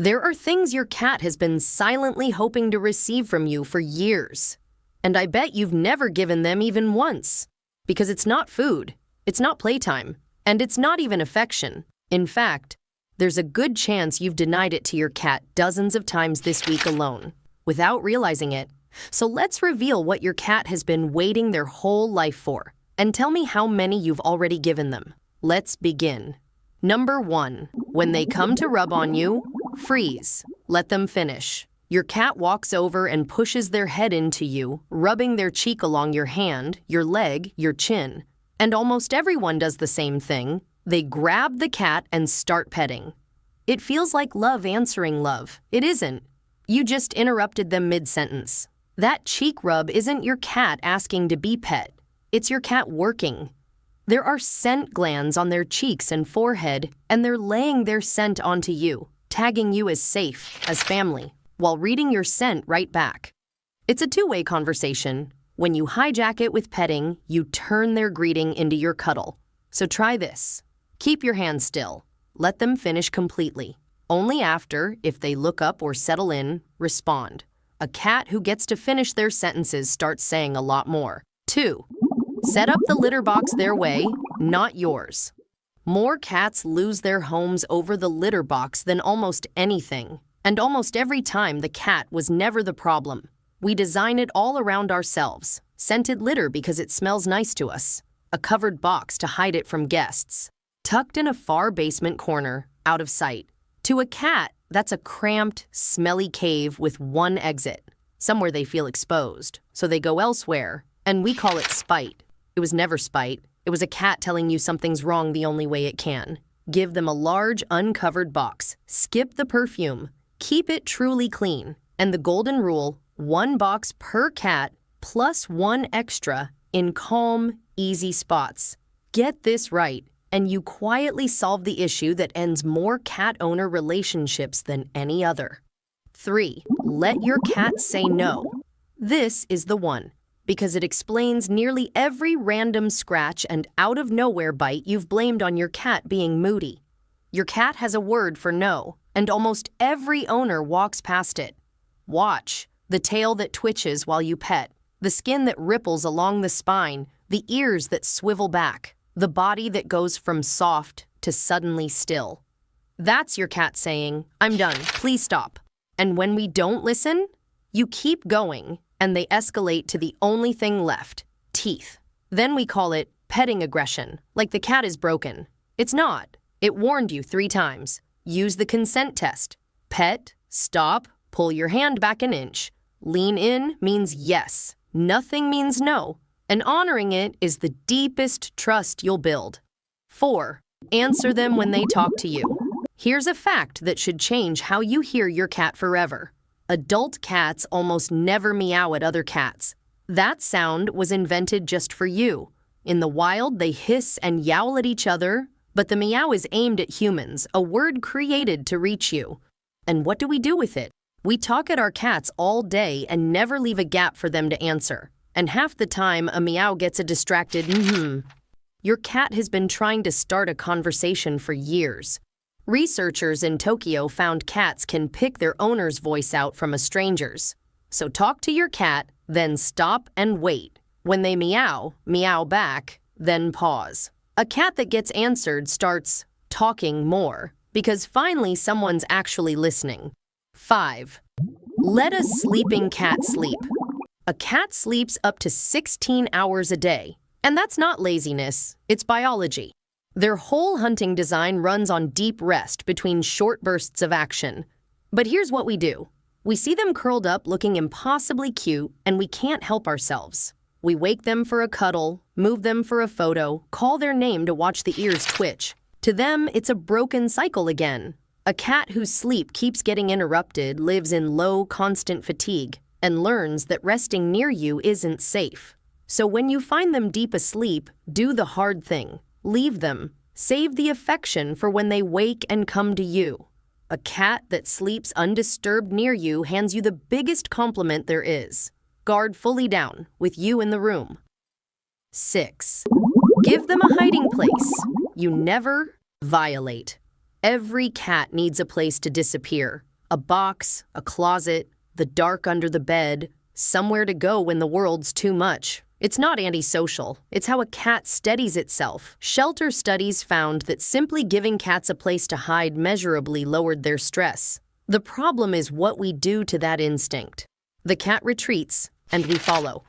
There are things your cat has been silently hoping to receive from you for years. And I bet you've never given them even once. Because it's not food, it's not playtime, and it's not even affection. In fact, there's a good chance you've denied it to your cat dozens of times this week alone, without realizing it. So let's reveal what your cat has been waiting their whole life for, and tell me how many you've already given them. Let's begin. Number 1. When they come to rub on you, freeze. Let them finish. Your cat walks over and pushes their head into you, rubbing their cheek along your hand, your leg, your chin. And almost everyone does the same thing. They grab the cat and start petting. It feels like love answering love. It isn't. You just interrupted them mid-sentence. That cheek rub isn't your cat asking to be pet. It's your cat working. There are scent glands on their cheeks and forehead, and they're laying their scent onto you, tagging you as safe, as family, while reading your scent right back. It's a two-way conversation. When you hijack it with petting, you turn their greeting into your cuddle. So try this. Keep your hands still. Let them finish completely. Only after, if they look up or settle in, respond. A cat who gets to finish their sentences starts saying a lot more. 2. Set up the litter box their way, not yours. More cats lose their homes over the litter box than almost anything. And almost every time the cat was never the problem. We design it all around ourselves. Scented litter because it smells nice to us. A covered box to hide it from guests. Tucked in a far basement corner, out of sight. To a cat, that's a cramped, smelly cave with one exit. Somewhere they feel exposed, so they go elsewhere, and we call it spite. It was never spite. It was a cat telling you something's wrong the only way it can. Give them a large, uncovered box. Skip the perfume. Keep it truly clean. And the golden rule, 1 box per cat plus 1 extra in calm, easy spots. Get this right, and you quietly solve the issue that ends more cat-owner relationships than any other. 3. Let your cat say no. This is the one, because it explains nearly every random scratch and out-of-nowhere bite you've blamed on your cat being moody. Your cat has a word for no, and almost every owner walks past it. Watch. The tail that twitches while you pet, the skin that ripples along the spine, the ears that swivel back, the body that goes from soft to suddenly still. That's your cat saying, "I'm done, please stop." And when we don't listen, you keep going, and they escalate to the only thing left, teeth. Then we call it petting aggression, like the cat is broken. It's not. It warned you 3 times. Use the consent test. Pet, stop, pull your hand back an inch. Lean in means yes. Nothing means no. And honoring it is the deepest trust you'll build. 4. Answer them when they talk to you. Here's a fact that should change how you hear your cat forever. Adult cats almost never meow at other cats. That sound was invented just for you. In the wild, they hiss and yowl at each other, but the meow is aimed at humans, a word created to reach you. And what do we do with it? We talk at our cats all day and never leave a gap for them to answer. And half the time, a meow gets a distracted Your cat has been trying to start a conversation for years. Researchers in Tokyo found cats can pick their owner's voice out from a stranger's. So talk to your cat, then stop and wait. When they meow, meow back, then pause. A cat that gets answered starts talking more, because finally someone's actually listening. 5. Let a sleeping cat sleep. A cat sleeps up to 16 hours a day. And that's not laziness, it's biology. Their whole hunting design runs on deep rest between short bursts of action. But here's what we do. We see them curled up looking impossibly cute, and we can't help ourselves. We wake them for a cuddle, move them for a photo, call their name to watch the ears twitch. To them, it's a broken cycle again. A cat whose sleep keeps getting interrupted lives in low, constant fatigue and learns that resting near you isn't safe. So when you find them deep asleep, do the hard thing. Leave them. Save the affection for when they wake and come to you. A cat that sleeps undisturbed near you hands you the biggest compliment there is. Guard fully down, with you in the room. 6. Give them a hiding place. You never violate. Every cat needs a place to disappear. A box, a closet, the dark under the bed, somewhere to go when the world's too much. It's not antisocial. It's how a cat steadies itself. Shelter studies found that simply giving cats a place to hide measurably lowered their stress. The problem is what we do to that instinct. The cat retreats, and we follow.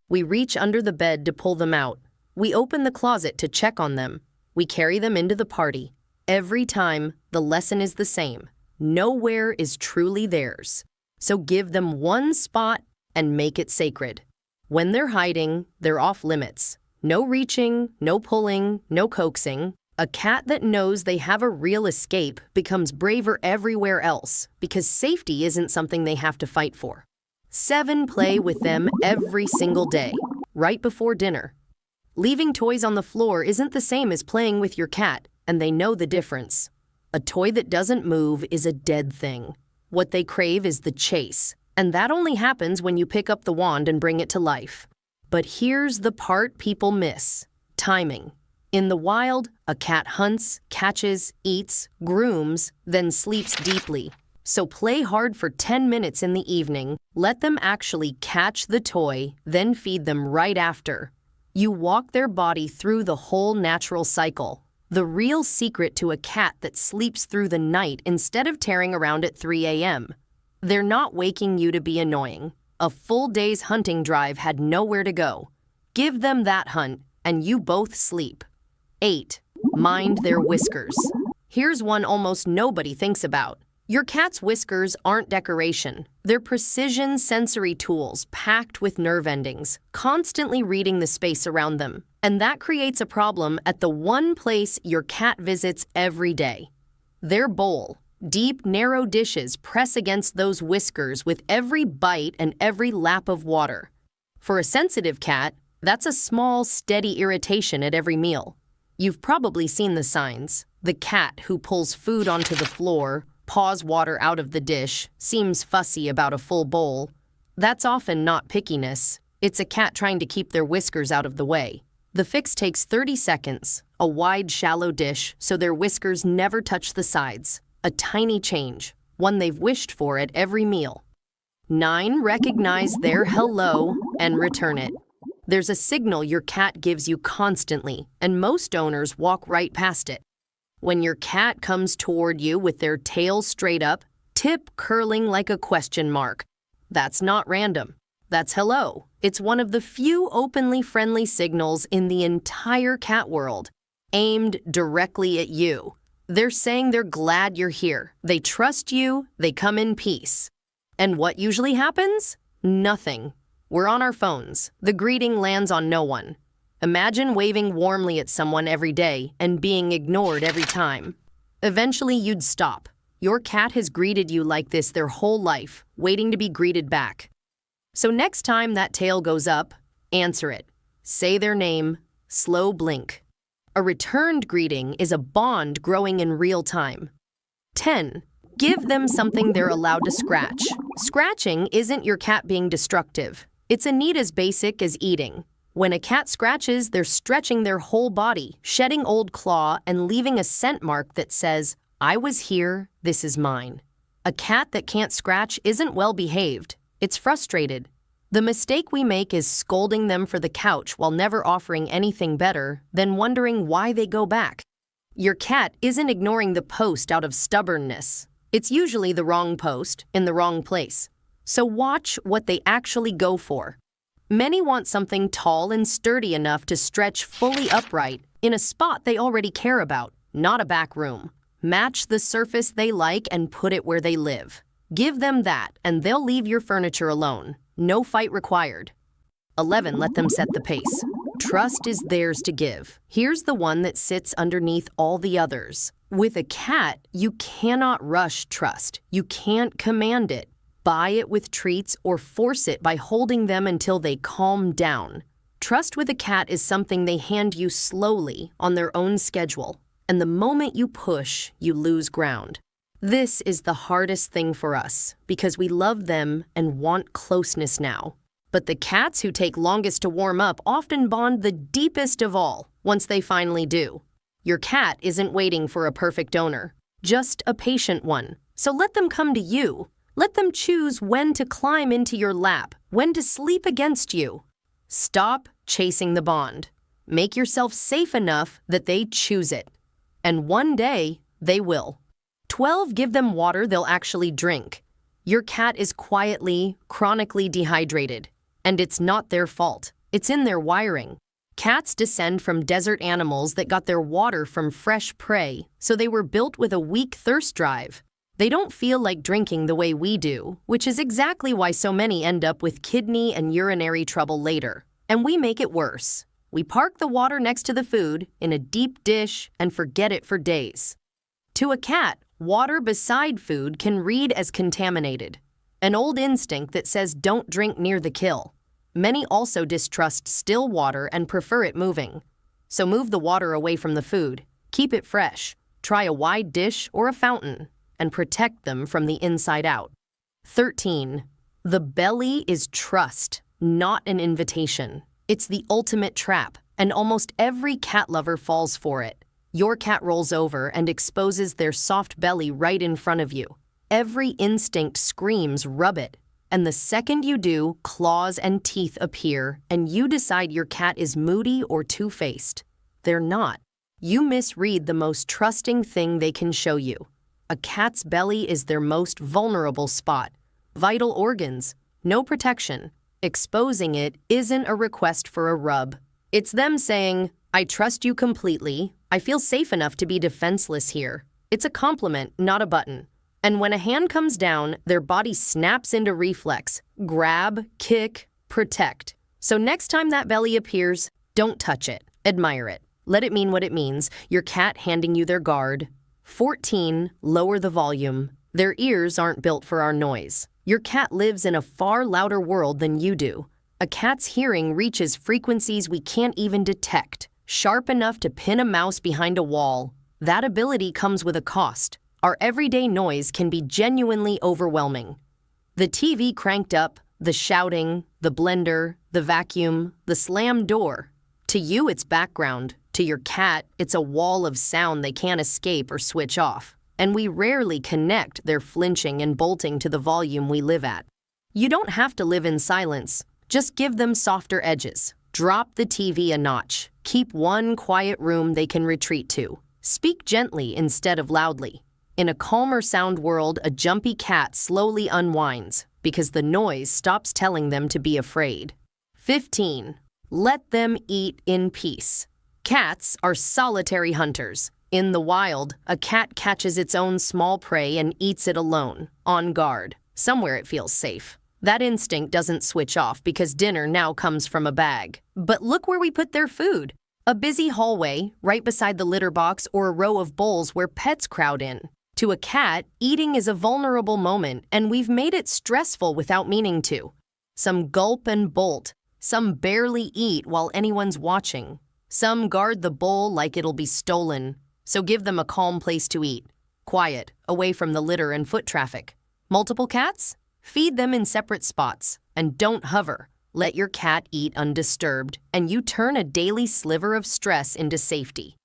We reach under the bed to pull them out. We open the closet to check on them. We carry them into the party. Every time, the lesson is the same. Nowhere is truly theirs. So give them one spot and make it sacred. When they're hiding, they're off limits. No reaching, no pulling, no coaxing. A cat that knows they have a real escape becomes braver everywhere else because safety isn't something they have to fight for. 7, play with them every single day, right before dinner. Leaving toys on the floor isn't the same as playing with your cat, and they know the difference. A toy that doesn't move is a dead thing. What they crave is the chase, and that only happens when you pick up the wand and bring it to life. But here's the part people miss: timing. In the wild, a cat hunts, catches, eats, grooms, then sleeps deeply. So play hard for 10 minutes in the evening, let them actually catch the toy, then feed them right after. You walk their body through the whole natural cycle. The real secret to a cat that sleeps through the night instead of tearing around at 3 a.m. They're not waking you to be annoying. A full day's hunting drive had nowhere to go. Give them that hunt, and you both sleep. 8, mind their whiskers. Here's one almost nobody thinks about. Your cat's whiskers aren't decoration. They're precision sensory tools packed with nerve endings, constantly reading the space around them. And that creates a problem at the one place your cat visits every day. Their bowl. Deep, narrow dishes press against those whiskers with every bite and every lap of water. For a sensitive cat, that's a small, steady irritation at every meal. You've probably seen the signs. The cat who pulls food onto the floor, paws water out of the dish, seems fussy about a full bowl. That's often not pickiness. It's a cat trying to keep their whiskers out of the way. The fix takes 30 seconds, a wide, shallow dish so their whiskers never touch the sides. A tiny change, one they've wished for at every meal. 9, recognize their hello and return it. There's a signal your cat gives you constantly, and most owners walk right past it. When your cat comes toward you with their tail straight up, tip curling like a question mark, that's not random. That's hello. It's one of the few openly friendly signals in the entire cat world, aimed directly at you. They're saying they're glad you're here. They trust you. They come in peace. And what usually happens? Nothing. We're on our phones. The greeting lands on no one. Imagine waving warmly at someone every day and being ignored every time. Eventually, you'd stop. Your cat has greeted you like this their whole life, waiting to be greeted back. So next time that tail goes up, answer it. Say their name. Slow blink. A returned greeting is a bond growing in real time. 10. Give them something they're allowed to scratch. Scratching isn't your cat being destructive. It's a need as basic as eating. When a cat scratches, they're stretching their whole body, shedding old claw, and leaving a scent mark that says, "I was here, this is mine." A cat that can't scratch isn't well behaved. It's frustrated. The mistake we make is scolding them for the couch while never offering anything better, then wondering why they go back. Your cat isn't ignoring the post out of stubbornness. It's usually the wrong post in the wrong place. So watch what they actually go for. Many want something tall and sturdy enough to stretch fully upright in a spot they already care about, not a back room. Match the surface they like and put it where they live. Give them that, and they'll leave your furniture alone. No fight required. 11, let them set the pace. Trust is theirs to give. Here's the one that sits underneath all the others. With a cat, you cannot rush trust. You can't command it. Buy it with treats or force it by holding them until they calm down. Trust with a cat is something they hand you slowly on their own schedule. And the moment you push, you lose ground. This is the hardest thing for us because we love them and want closeness now. But the cats who take longest to warm up often bond the deepest of all once they finally do. Your cat isn't waiting for a perfect owner, just a patient one, So let them come to you. Let them choose when to climb into your lap, when to sleep against you. Stop chasing the bond. Make yourself safe enough that they choose it. And one day, they will. 12. Give them water they'll actually drink. Your cat is quietly, chronically dehydrated. And it's not their fault. It's in their wiring. Cats descend from desert animals that got their water from fresh prey, so they were built with a weak thirst drive. They don't feel like drinking the way we do, which is exactly why so many end up with kidney and urinary trouble later. And we make it worse. We park the water next to the food in a deep dish and forget it for days. To a cat, water beside food can read as contaminated, an old instinct that says don't drink near the kill. Many also distrust still water and prefer it moving. So move the water away from the food, keep it fresh, try a wide dish or a fountain, and protect them from the inside out. 13. The belly is trust, not an invitation. It's the ultimate trap, and almost every cat lover falls for it. Your cat rolls over and exposes their soft belly right in front of you. Every instinct screams, rub it. And the second you do, claws and teeth appear, and you decide your cat is moody or two-faced. They're not. You misread the most trusting thing they can show you. A cat's belly is their most vulnerable spot. Vital organs, no protection. Exposing it isn't a request for a rub. It's them saying, I trust you completely. I feel safe enough to be defenseless here. It's a compliment, not a button. And when a hand comes down, their body snaps into reflex. Grab, kick, protect. So next time that belly appears, don't touch it. Admire it. Let it mean what it means. Your cat handing you their guard. 14. Lower the volume. Their ears aren't built for our noise. Your cat lives in a far louder world than you do. A cat's hearing reaches frequencies we can't even detect, sharp enough to pin a mouse behind a wall. That ability comes with a cost. Our everyday noise can be genuinely overwhelming. The TV cranked up, the shouting, the blender, the vacuum, the slammed door. To you, it's background. To your cat, it's a wall of sound they can't escape or switch off. And we rarely connect their flinching and bolting to the volume we live at. You don't have to live in silence. Just give them softer edges. Drop the TV a notch. Keep one quiet room they can retreat to. Speak gently instead of loudly. In a calmer sound world, a jumpy cat slowly unwinds because the noise stops telling them to be afraid. 15. Let them eat in peace. Cats are solitary hunters. In the wild, a cat catches its own small prey and eats it alone, on guard, somewhere it feels safe. That instinct doesn't switch off because dinner now comes from a bag. But look where we put their food. A busy hallway, right beside the litter box, or a row of bowls where pets crowd in. To a cat, eating is a vulnerable moment, and we've made it stressful without meaning to. Some gulp and bolt. Some barely eat while anyone's watching. Some guard the bowl like it'll be stolen. So give them a calm place to eat. Quiet, away from the litter and foot traffic. Multiple cats? Feed them in separate spots. And don't hover. Let your cat eat undisturbed, and you turn a daily sliver of stress into safety.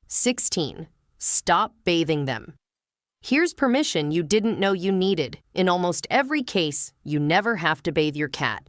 16. Stop bathing them. Here's permission you didn't know you needed. In almost every case, you never have to bathe your cat.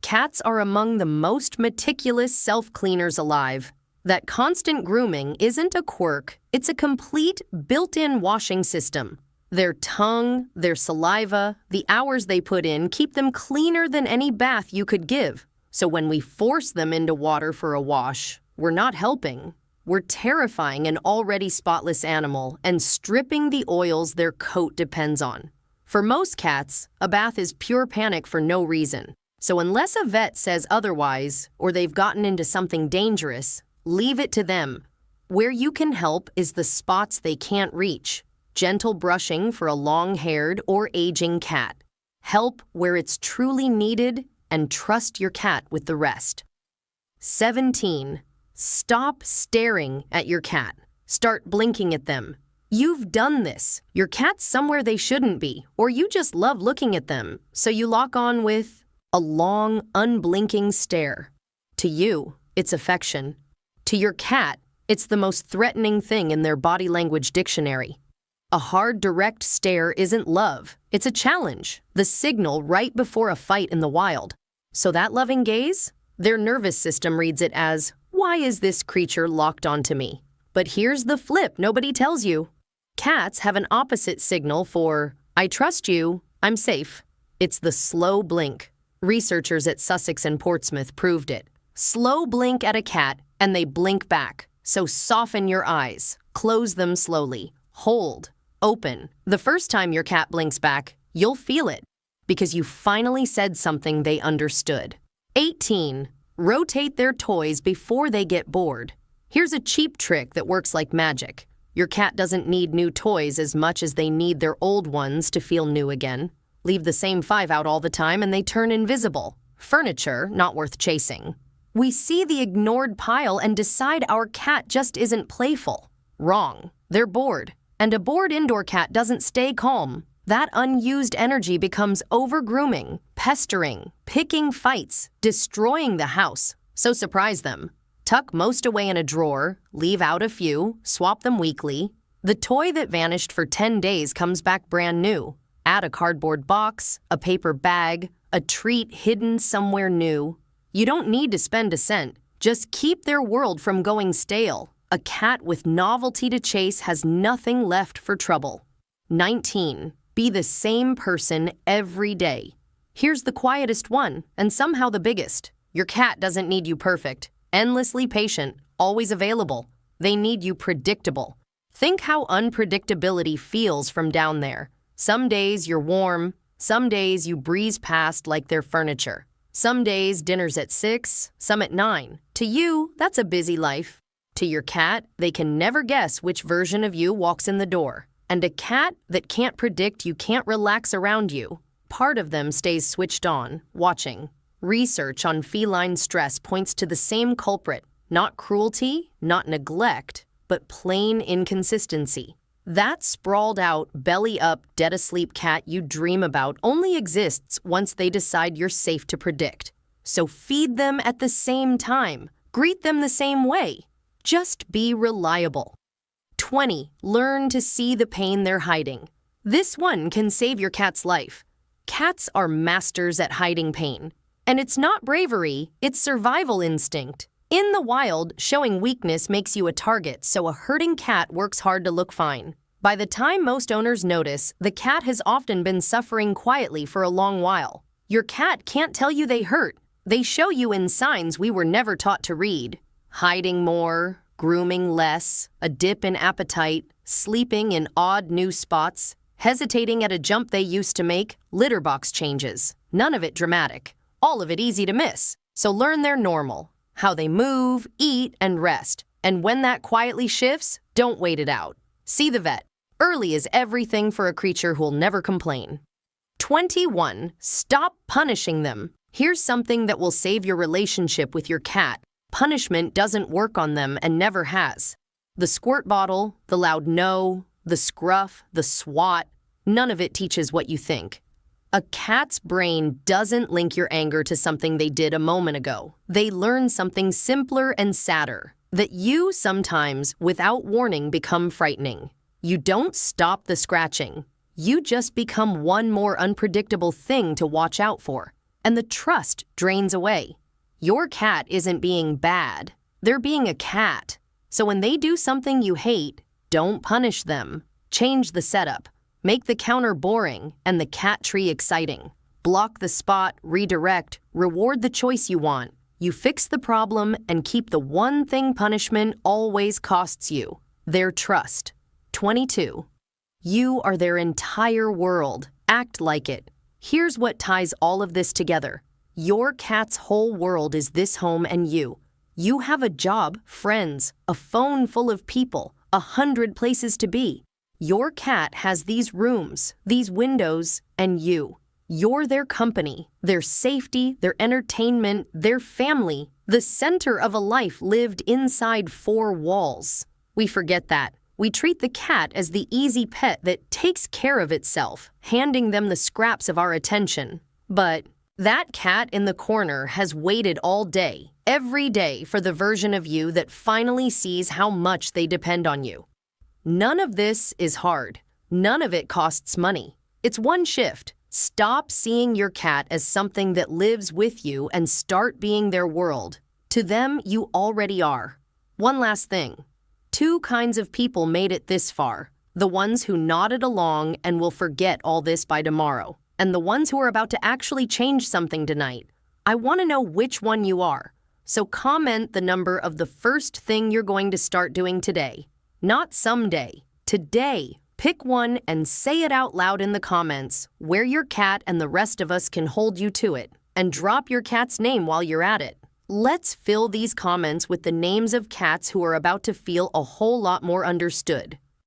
Cats are among the most meticulous self-cleaners alive. That constant grooming isn't a quirk, it's a complete, built-in washing system. Their tongue, their saliva, the hours they put in keep them cleaner than any bath you could give. So when we force them into water for a wash, we're not helping. We're terrifying an already spotless animal and stripping the oils their coat depends on. For most cats, a bath is pure panic for no reason. So unless a vet says otherwise, or they've gotten into something dangerous, leave it to them. Where you can help is the spots they can't reach. Gentle brushing for a long-haired or aging cat. Help where it's truly needed and trust your cat with the rest. 17. Stop staring at your cat. Start blinking at them. You've done this. Your cat's somewhere they shouldn't be, or you just love looking at them, so you lock on with a long, unblinking stare. To you, it's affection. To your cat, it's the most threatening thing in their body language dictionary. A hard, direct stare isn't love. It's a challenge, the signal right before a fight in the wild. So that loving gaze? Their nervous system reads it as, why is this creature locked onto me? But here's the flip nobody tells you. Cats have an opposite signal for, I trust you, I'm safe. It's the slow blink. Researchers at Sussex and Portsmouth proved it. Slow blink at a cat, and they blink back. So soften your eyes. Close them slowly. Hold. Open. The first time your cat blinks back, you'll feel it, because you finally said something they understood. 18. Rotate their toys before they get bored. Here's a cheap trick that works like magic. Your cat doesn't need new toys as much as they need their old ones to feel new again. Leave the same 5 out all the time and they turn invisible. Furniture, not worth chasing. We see the ignored pile and decide our cat just isn't playful. Wrong. They're bored. And a bored indoor cat doesn't stay calm. That unused energy becomes over-grooming, pestering, picking fights, destroying the house. So surprise them. Tuck most away in a drawer, leave out a few, swap them weekly. The toy that vanished for 10 days comes back brand new. Add a cardboard box, a paper bag, a treat hidden somewhere new. You don't need to spend a cent. Just keep their world from going stale. A cat with novelty to chase has nothing left for trouble. 19. Be the same person every day. Here's the quietest one, and somehow the biggest. Your cat doesn't need you perfect, endlessly patient, always available. They need you predictable. Think how unpredictability feels from down there. Some days you're warm, some days you breeze past like they're furniture. Some days dinner's at 6, some at 9. To you, that's a busy life. To your cat, they can never guess which version of you walks in the door. And a cat that can't predict you can't relax around you. Part of them stays switched on, watching. Research on feline stress points to the same culprit. Not cruelty, not neglect, but plain inconsistency. That sprawled out, belly-up, dead-asleep cat you dream about only exists once they decide you're safe to predict. So feed them at the same time. Greet them the same way. Just be reliable. 20. Learn to see the pain they're hiding. This one can save your cat's life. Cats are masters at hiding pain. And it's not bravery, it's survival instinct. In the wild, showing weakness makes you a target, so a hurting cat works hard to look fine. By the time most owners notice, the cat has often been suffering quietly for a long while. Your cat can't tell you they hurt. They show you in signs we were never taught to read. Hiding more, grooming less, a dip in appetite, sleeping in odd new spots, hesitating at a jump they used to make, litter box changes. None of it dramatic. All of it easy to miss. So learn their normal, how they move, eat, and rest. And when that quietly shifts, don't wait it out. See the vet. Early is everything for a creature who'll never complain. 21. Stop punishing them. Here's something that will save your relationship with your cat. Punishment doesn't work on them and never has. The squirt bottle, the loud no, the scruff, the swat, none of it teaches what you think. A cat's brain doesn't link your anger to something they did a moment ago. They learn something simpler and sadder, that you sometimes, without warning, become frightening. You don't stop the scratching. You just become one more unpredictable thing to watch out for. And the trust drains away. Your cat isn't being bad. They're being a cat. So when they do something you hate, don't punish them. Change the setup. Make the counter boring and the cat tree exciting. Block the spot, redirect, reward the choice you want. You fix the problem and keep the one thing punishment always costs you, their trust. 22. You are their entire world. Act like it. Here's what ties all of this together. Your cat's whole world is this home and you. You have a job, friends, a phone full of people, 100 places to be. Your cat has these rooms, these windows, and you. You're their company, their safety, their entertainment, their family, the center of a life lived inside 4 walls. We forget that. We treat the cat as the easy pet that takes care of itself, handing them the scraps of our attention. But that cat in the corner has waited all day, every day, for the version of you that finally sees how much they depend on you. None of this is hard. None of it costs money. It's one shift. Stop seeing your cat as something that lives with you and start being their world. To them, you already are. One last thing. Two kinds of people made it this far. The ones who nodded along and will forget all this by tomorrow, and the ones who are about to actually change something tonight. I want to know which one you are. So comment the number of the first thing you're going to start doing today. Not someday. Today. Pick one and say it out loud in the comments where your cat and the rest of us can hold you to it. And drop your cat's name while you're at it. Let's fill these comments with the names of cats who are about to feel a whole lot more understood.